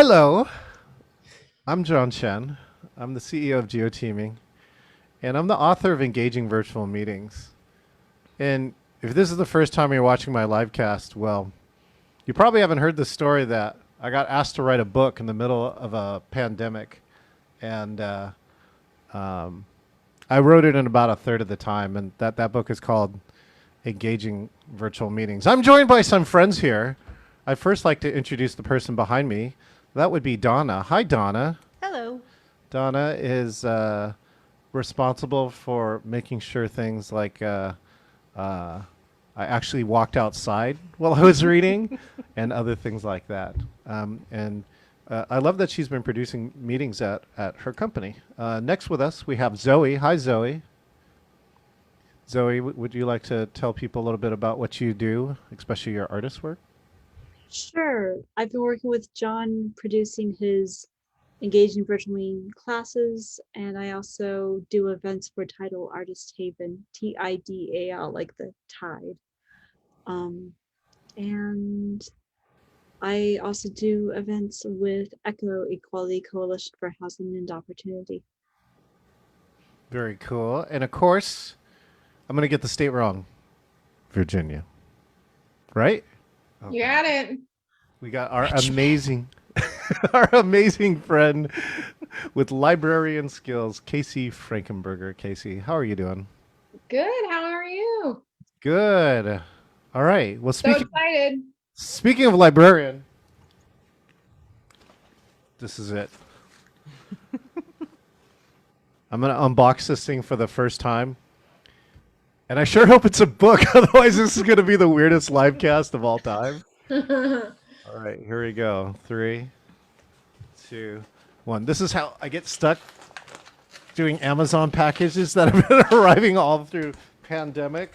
Hello, I'm John Chen. I'm the CEO of GeoTeaming, and I'm the author of Engaging Virtual Meetings. And if this is the first time you're watching my live cast, well, you probably haven't heard the story that I got asked to write a book in the middle of a pandemic, and um, I wrote it in about a third of the time, and that book is called Engaging Virtual Meetings. I'm joined by some friends here. I'd first like to introduce the person behind me. That would be Donna. Hi, Donna. Hello. Donna is responsible for making sure things like I actually walked outside while I was reading and other things like that. And I love that she's been producing meetings at her company. Next with us, we have Zoe. Hi, Zoe. Zoe, would you like to tell people a little bit about what you do, especially your artist work? Sure. I've been working with John producing his engaging virtual meeting classes, and I also do events for Tidal Artist Haven, TIDAL, like the tide. And I also do events with Echo Equality Coalition for Housing and Opportunity. Very cool. And of course, I'm going to get the state wrong. Virginia. Right? Okay. You got it. We got our amazing our amazing friend with librarian skills, Casey Frankenberger. Casey, how are you doing? Good. How are you? Good. All right. Well, so excited. Speaking of librarian, this is it. I'm going to unbox this thing for the first time. And I sure hope it's a book. Otherwise, this is going to be the weirdest live cast of all time. All right, here we go. 3, 2, 1. This is how I get stuck doing Amazon packages that have been arriving all through pandemic.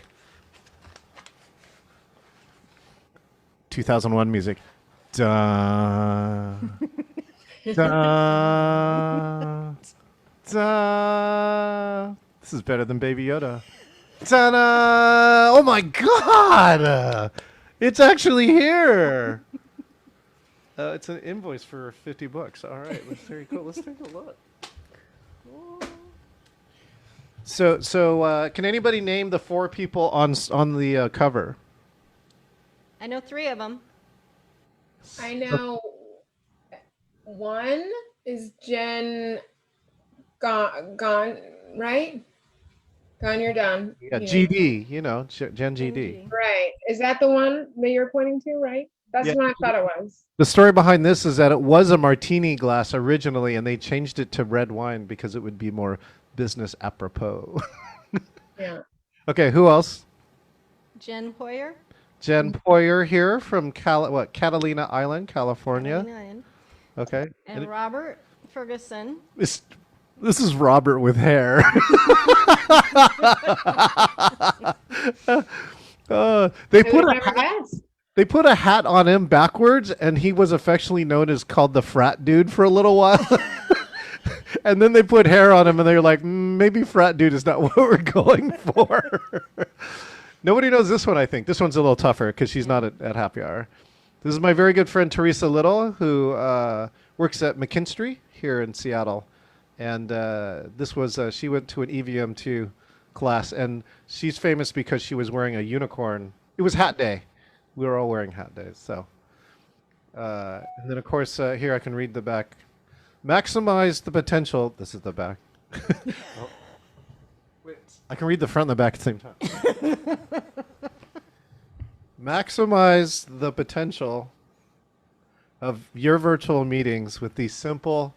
2001 music. Da, da, da. This is better than Baby Yoda. Ta-da! Oh my God! It's actually here. It's an invoice for 50 bucks. All right, that's very cool. Let's take a look. So, can anybody name the 4 people on the cover? I know 3 of them. I know one is Jen gone, right? Gone, you're done. Yeah, GD, Jen GD. Right. Is that the one that you're pointing to, right? That's the one I thought it was. The story behind this is that it was a martini glass originally, and they changed it to red wine because it would be more business apropos. Yeah. Okay, who else? Jen Hoyer. Jen Poyer here from Catalina Island, California. Catalina Island. Okay. And Robert Ferguson. This is Robert with hair. They put a hat on him backwards, and he was affectionately known as called the frat dude for a little while. And then they put hair on him, and they're like, maybe frat dude is not what we're going for. Nobody knows this one, I think. This one's a little tougher because she's not at happy hour. This is my very good friend, Teresa Little, who works at McKinstry here in Seattle. And this was, she went to an EVM2 class, and she's famous because she was wearing a unicorn. It was hat day. We were all wearing hat days. So, and then, of course, here I can read the back. Maximize the potential. This is the back. Oh. Wait, I can read the front and the back at the same time. Maximize the potential of your virtual meetings with these simple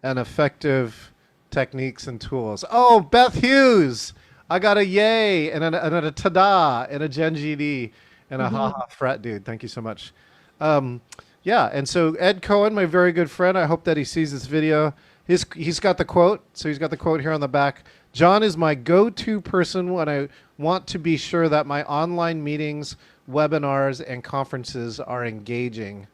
and effective techniques and tools. Oh, Beth Hughes! I got a yay and a ta-da and a Gen GD and a ha-ha frat dude. Thank you so much. Yeah, and so Ed Cohen, my very good friend, I hope that he sees this video. He's got the quote. So he's got the quote here on the back. John is my go-to person when I want to be sure that my online meetings, webinars, and conferences are engaging.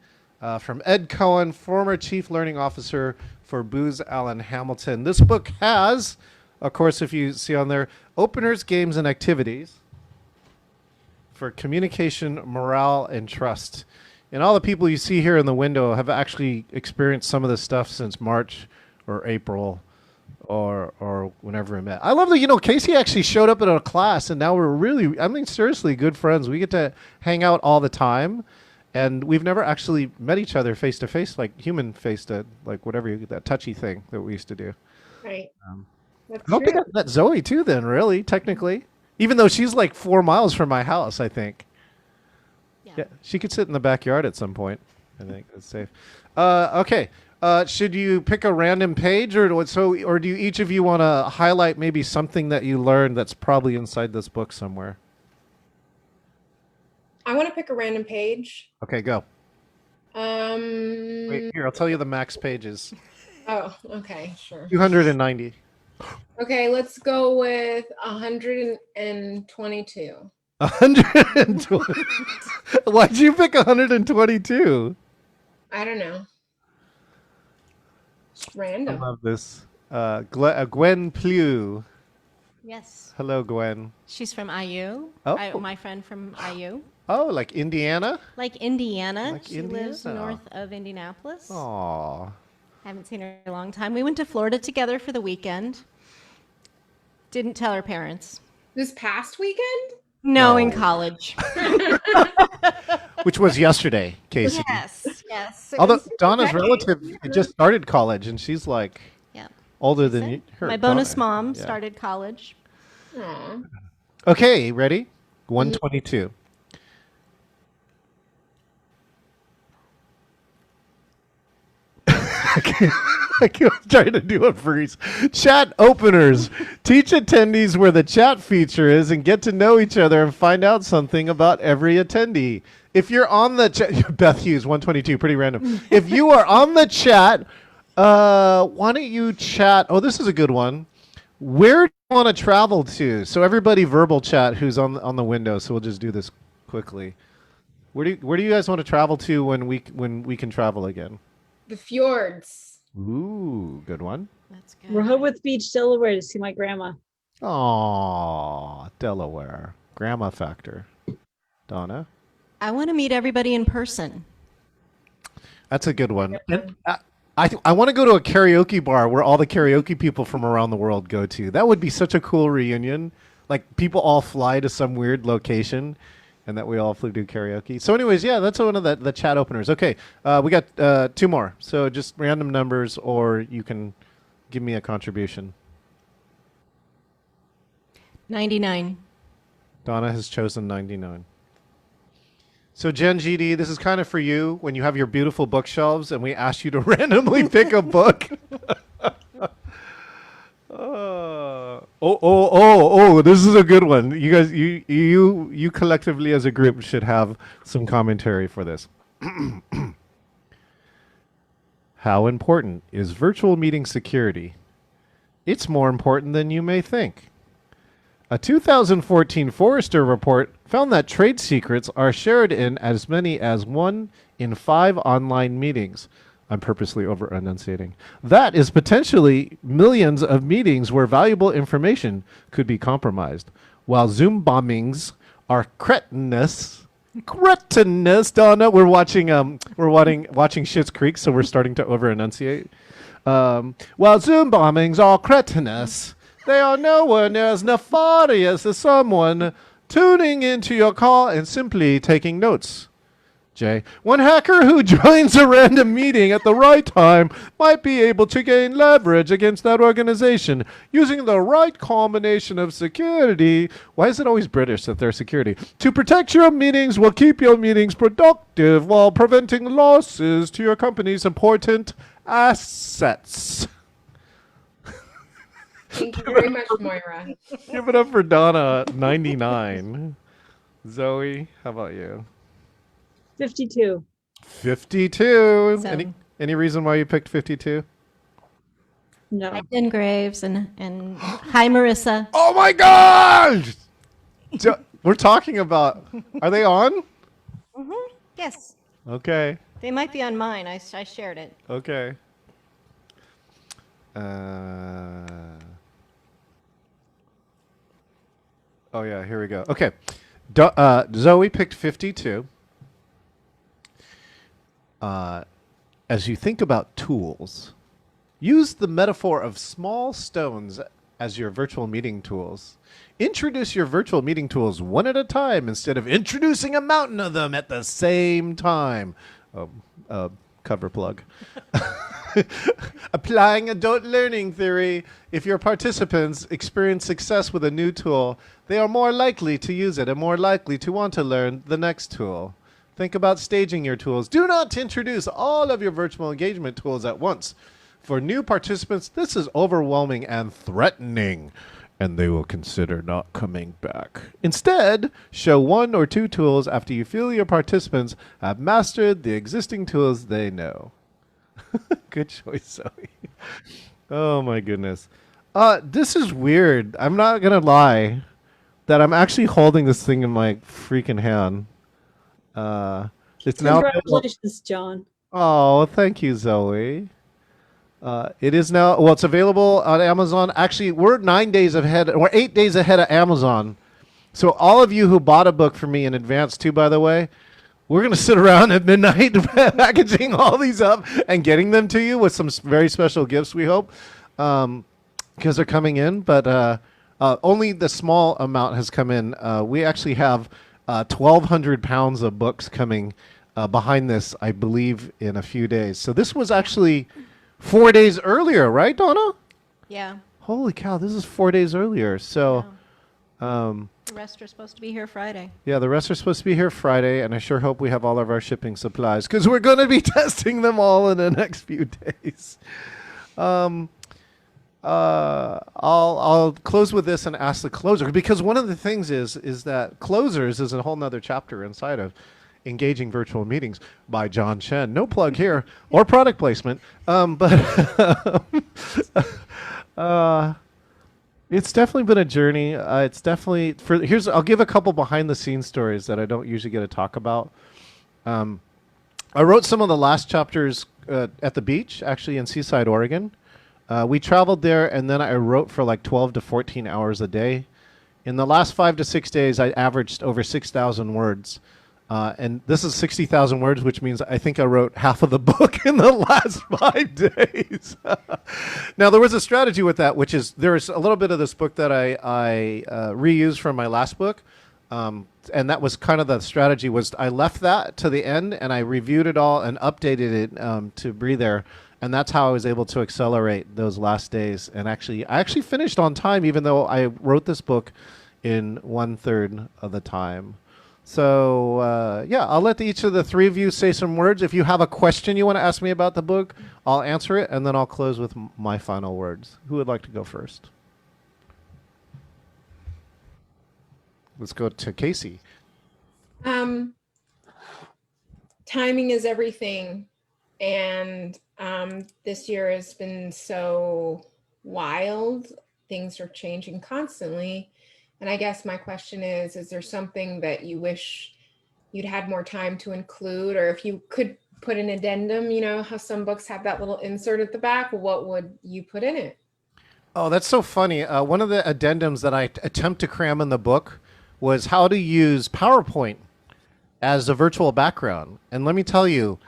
From Ed Cohen, former Chief Learning Officer for Booz Allen Hamilton. This book has, of course, if you see on there, openers, games, and activities for communication, morale, and trust. And all the people you see here in the window have actually experienced some of this stuff since March or April or whenever we met. I love that, Casey actually showed up at a class and now we're really, I mean, seriously good friends. We get to hang out all the time and we've never actually met each other face to face, like human face to, like whatever, that touchy thing that we used to do. Right. I That's don't think true. I met Zoe too then, really, technically. Even though she's like 4 miles from my house, I think. Yeah, she could sit in the backyard at some point. I think that's safe. Okay. Should you pick a random page, or do you, each of you want to highlight maybe something that you learned that's probably inside this book somewhere? I want to pick a random page. Okay, go. Um. Wait, here, I'll tell you the max pages. Oh, okay, sure. 290. Okay, let's go with 122. 120. Why'd you pick 122? I don't know. Just I random. love this. Gwen Plew. Yes. Hello, Gwen. She's from IU. Oh. My friend from IU. Oh, like Indiana? Like Indiana. Like She lives Indiana. north of Indianapolis. Aw. Haven't seen her in a long time. We went to Florida together for the weekend. Didn't tell her parents. This past weekend? No, No. in college. Which was yesterday, Casey. Yes. It Although was Donna's graduating. relative just started college, and she's like Yeah. older She than said. you. Her, My bonus Donna. mom Yeah. started college. Aw. Okay, ready? 122. I keep trying to do a freeze. Chat openers. Teach attendees where the chat feature is and get to know each other and find out something about every attendee. If you're on the chat, Beth Hughes, 122, pretty random. If you are on the chat, why don't you chat? Oh, this is a good one. Where do you want to travel to? So everybody verbal chat who's on the window. So we'll just do this quickly. Where do you guys want to travel to when we can travel again? The fjords. Ooh, good one. That's good. Rehoboth Beach, Delaware to see my grandma. Aw, Delaware. Grandma factor. Donna? I want to meet everybody in person. That's a good one. And I want to go to a karaoke bar where all the karaoke people from around the world go to. That would be such a cool reunion. Like people all fly to some weird location and that we all flew to karaoke. So anyways, yeah, that's one of the chat openers. Okay, we got 2 more. So just random numbers or you can give me a contribution. 99. Donna has chosen 99. So Jen GD, this is kind of for you when you have your beautiful bookshelves and we ask you to randomly pick a book. This is a good one. You guys, you collectively as a group should have some commentary for this. How important is virtual meeting security? It's more important than you may think. A 2014 Forrester report found that trade secrets are shared in as many as 1 in 5 online meetings. I'm purposely over enunciating. That is potentially millions of meetings where valuable information could be compromised. While Zoom bombings are cretinous, Donna. We're watching Schitt's Creek, so we're starting to over enunciate. While Zoom bombings are cretinous, they are nowhere near as nefarious as someone tuning into your call and simply taking notes. Jay, one hacker who joins a random meeting at the right time might be able to gain leverage against that organization using the right combination of security. Why is it always British that they're security? To protect your meetings will keep your meetings productive while preventing losses to your company's important assets. Thank you very much, Moira. Give it up for Donna, 99. Zoe, how about you? 52. 52. So- Any reason why you picked 52? No. Hi, Jen Graves and hi, Marissa. Oh my gosh! We're talking about. Are they on? Yes, Okay. they might be on mine. I shared it. Okay. Oh yeah, here we go. Okay. Zoe picked 52. as you think about tools, use the metaphor of small stones as your virtual meeting tools. Introduce your virtual meeting tools one at a time instead of introducing a mountain of them at the same time. Cover plug. Applying adult learning theory. If your participants experience success with a new tool, they are more likely to use it and more likely to want to learn the next tool. Think about staging your tools. Do not introduce all of your virtual engagement tools at once. For new participants, this is overwhelming and threatening, and they will consider not coming back. Instead, show 1 or 2 tools after you feel your participants have mastered the existing tools they know. Good choice, Zoe. Oh my goodness. This is weird. I'm not gonna lie that I'm actually holding this thing in my freaking hand. It's now. Congratulations, John. Oh, thank you, Zoe. It is now. Well, it's available on Amazon. Actually, we're 9 days ahead. We're 8 days ahead of Amazon. So all of you who bought a book from me in advance, too, by the way, we're going to sit around at midnight packaging all these up and getting them to you with some very special gifts, we hope, because they're coming in. But only the small amount has come in. We actually have 1,200 pounds of books coming behind this, I believe, in a few days. So this was actually 4 days earlier, right, Donna? Yeah. Holy cow, this is 4 days earlier. So... The rest are supposed to be here Friday. Yeah, the rest are supposed to be here Friday, and I sure hope we have all of our shipping supplies because we're going to be testing them all in the next few days. I'll close with this and ask the closer, because one of the things is that closers is a whole nother chapter inside of Engaging Virtual Meetings by John Chen. No plug here or product placement, but it's definitely been a journey. It's definitely I'll give a couple behind the scenes stories that I don't usually get to talk about. I wrote some of the last chapters at the beach, actually in Seaside, Oregon. We traveled there, and then I wrote for like 12 to 14 hours a day. In the last 5 to 6 days, I averaged over 6,000 words. And this is 60,000 words, which means I think I wrote half of the book in the last 5 days. Now, there was a strategy with that, which is there's a little bit of this book that I reused from my last book. And that was kind of the strategy was I left that to the end, and I reviewed it all and updated it to be there. And that's how I was able to accelerate those last days. And I actually finished on time, even though I wrote this book in 1/3 of the time. So, yeah, I'll let each of the three of you say some words. If you have a question you want to ask me about the book, I'll answer it, and then I'll close with my final words. Who would like to go first? Let's go to Casey. Timing is everything. And this year has been so wild. Things are changing constantly. And I guess my question is there something that you wish you'd had more time to include? Or if you could put an addendum, you know, how some books have that little insert at the back, what would you put in it? Oh, that's so funny. One of the addendums that I attempt to cram in the book was how to use PowerPoint as a virtual background. And let me tell you,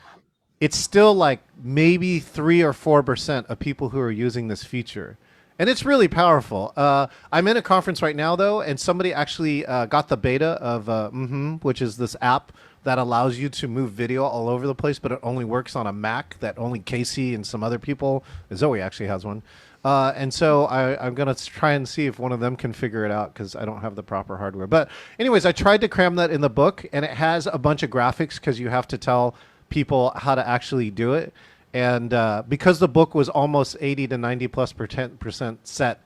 it's still like maybe 3 or 4% of people who are using this feature. And it's really powerful. I'm in a conference right now, though, and somebody actually got the beta of which is this app that allows you to move video all over the place, but it only works on a Mac that only Casey and some other people, Zoe actually has one. And so I'm going to try and see if one of them can figure it out because I don't have the proper hardware. But anyways, I tried to cram that in the book, and it has a bunch of graphics because you have to tell people how to actually do it. And because the book was almost 80 to 90+% set,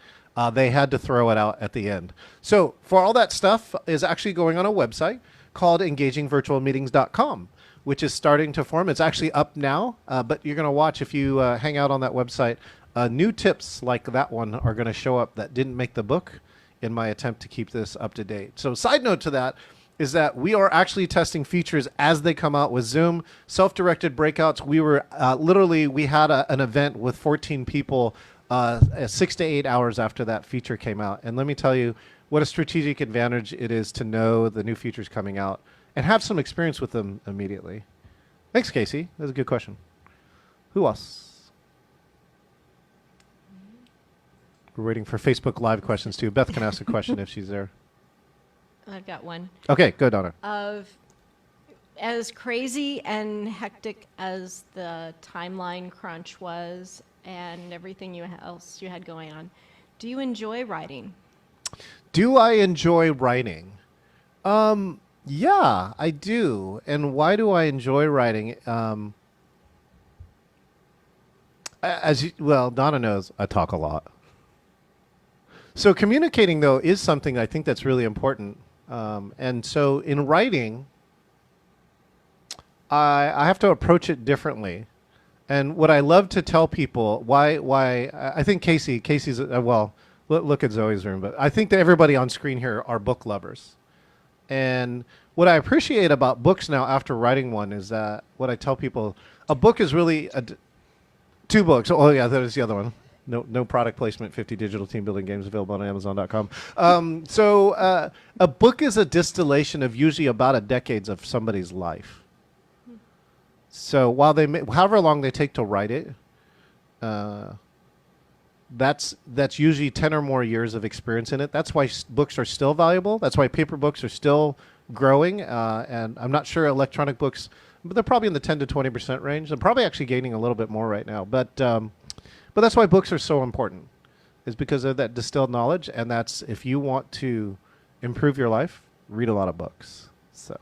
they had to throw it out at the end. So for all that stuff is actually going on a website called engagingvirtualmeetings.com, which is starting to form. It's actually up now, but you're going to watch if you hang out on that website. New tips like that one are going to show up that didn't make the book in my attempt to keep this up to date. So side note to that is that we are actually testing features as they come out with Zoom, self-directed breakouts. We were we had an event with 14 people 6 to 8 hours after that feature came out. And let me tell you what a strategic advantage it is to know the new features coming out and have some experience with them immediately. Thanks, Casey. That's a good question. Who else? We're waiting for Facebook Live questions too. Beth can ask a question if she's there. I've got one. Okay, go, Donna. As crazy and hectic as the timeline crunch was and everything else you had going on, do you enjoy writing? Do I enjoy writing? Yeah, I do. And why do I enjoy writing? Well, Donna knows I talk a lot. So communicating, though, is something I think that's really important. And so in writing, I have to approach it differently. And what I love to tell people, why I think Casey's, well, look at Zoe's room, but I think that everybody on screen here are book lovers. And what I appreciate about books now after writing one is that what I tell people, a book is really two books. Oh, yeah, that is the other one. No product placement, 50 digital team building games available on Amazon.com. So a book is a distillation of usually about a decade of somebody's life. So while however long they take to write it, that's usually 10 or more years of experience in it. That's why books are still valuable. That's why paper books are still growing. And I'm not sure electronic books, but they're probably in the 10 to 20% range. They're probably actually gaining a little bit more right now. But that's why books are so important, is because of that distilled knowledge. And that's, if you want to improve your life, read a lot of books. So,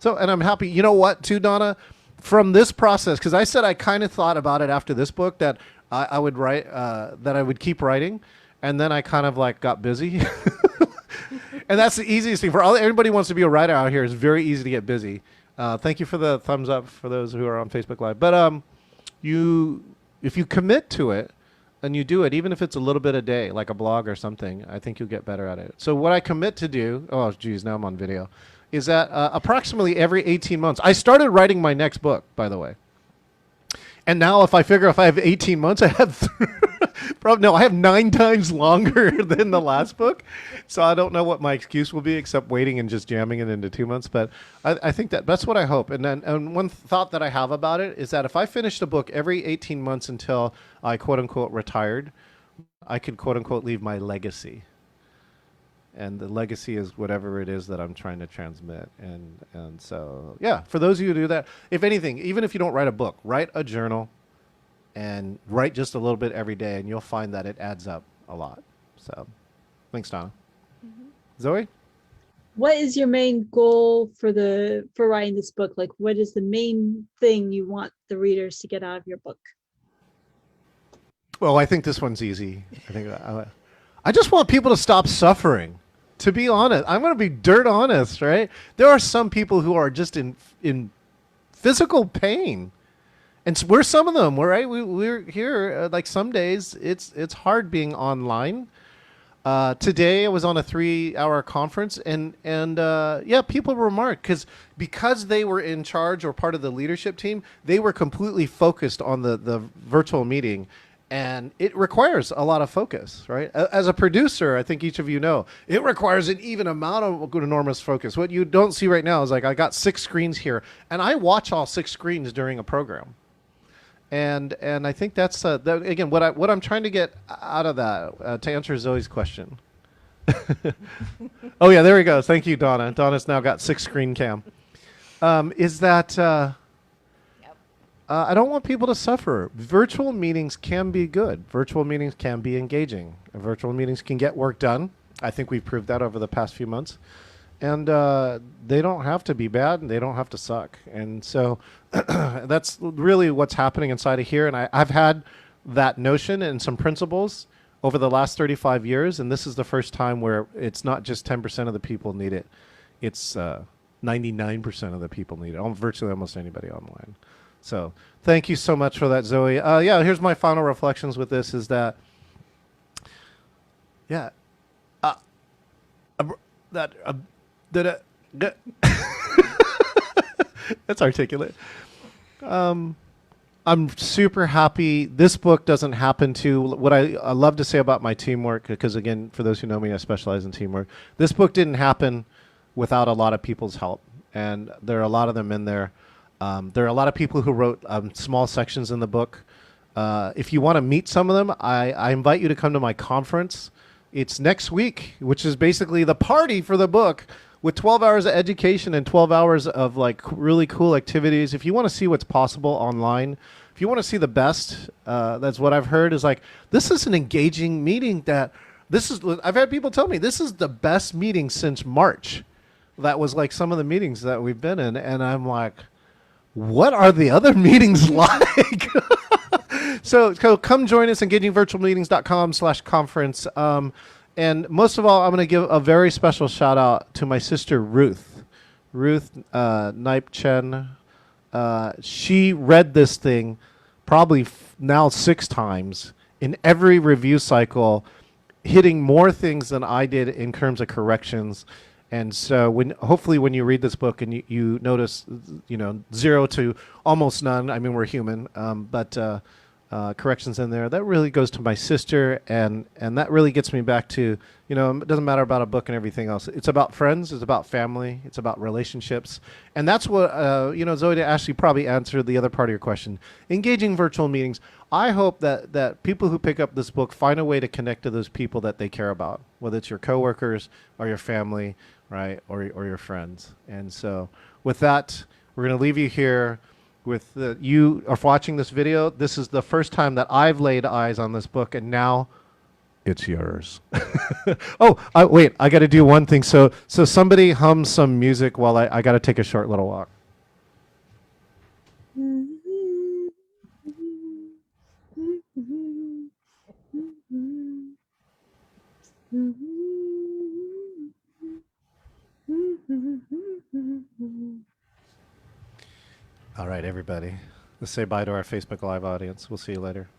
and I'm happy. You know what, too, Donna? From this process, because I said I kind of thought about it after this book that I would write, that I would keep writing, and then I kind of like got busy. And that's the easiest thing for everybody who wants to be a writer out here. It's very easy to get busy. Thank you for the thumbs up for those who are on Facebook Live. But if you commit to it and you do it, even if it's a little bit a day, like a blog or something, I think you'll get better at it. So what I commit to do, oh geez, now I'm on video, is that approximately every 18 months, I started writing my next book, by the way. And now if I have 18 months, I have I have 9 times longer than the last book. So I don't know what my excuse will be except waiting and just jamming it into 2 months. But I think that's what I hope. And one thought that I have about it is that if I finished a book every 18 months until I quote unquote retired, I could quote unquote leave my legacy. And the legacy is whatever it is that I'm trying to transmit. And so, yeah, for those of you who do that, if anything, even if you don't write a book, write a journal and write just a little bit every day, and you'll find that it adds up a lot. So, thanks, Donna. Mm-hmm. Zoe? What is your main goal for writing this book? Like, what is the main thing you want the readers to get out of your book? Well, I think this one's easy. I just want people to stop suffering. To be honest, I'm going to be dirt honest, right? There are some people who are just in physical pain, and we're some of them. Right? We're here. Like some days, it's hard being online. Today, I was on a 3-hour conference, and people remarked because they were in charge or part of the leadership team, they were completely focused on the virtual meeting. And it requires a lot of focus, right? As a producer, I think each of you know, it requires an even amount of enormous focus. What you don't see right now is like I got 6 screens here, and I watch all 6 screens during a program. And I think that's, again, what I'm trying to get out of that, to answer Zoe's question. Oh, yeah, there he goes. Thank you, Donna. Donna's now got 6 screen cam. Is that... I don't want people to suffer. Virtual meetings can be good. Virtual meetings can be engaging. Virtual meetings can get work done. I think we've proved that over the past few months. And they don't have to be bad, and they don't have to suck. And so that's really what's happening inside of here. And I've had that notion and some principles over the last 35 years. And this is the first time where it's not just 10% of the people need it. It's 99% of the people need it. Virtually almost anybody online. So thank you so much for that, Zoe. Here's my final reflections with this is that, that's articulate. I'm super happy. This book doesn't happen to what I love to say about my teamwork, because again, for those who know me, I specialize in teamwork. This book didn't happen without a lot of people's help, and there are a lot of them in there. There are a lot of people who wrote small sections in the book. If you want to meet some of them, I invite you to come to my conference. It's next week, which is basically the party for the book with 12 hours of education and 12 hours of like really cool activities. If you want to see what's possible online, if you want to see the best, that's what I've heard is like, this is an engaging meeting I've had people tell me this is the best meeting since March. That was like some of the meetings that we've been in. And I'm like, what are the other meetings like? So come join us, engagingvirtualmeetings.com/conference. And most of all, I'm going to give a very special shout out to my sister, Ruth. Ruth Chen. She read this thing probably now 6 times in every review cycle, hitting more things than I did in terms of corrections. And so hopefully when you read this book and you notice, 0 to almost none, I mean, we're human, but corrections in there, that really goes to my sister. And that really gets me back to, it doesn't matter about a book and everything else. It's about friends. It's about family. It's about relationships. And that's what, Zoe to Ashley probably answered the other part of your question. Engaging virtual meetings. I hope that people who pick up this book find a way to connect to those people that they care about, whether it's your coworkers or your family, right, or your friends. And so with that, we're going to leave you here with you are watching this video. This is the first time that I've laid eyes on this book, and now it's yours. Wait, I got to do one thing. So somebody hum some music while I got to take a short little walk. All right, everybody. Let's say bye to our Facebook Live audience. We'll see you later.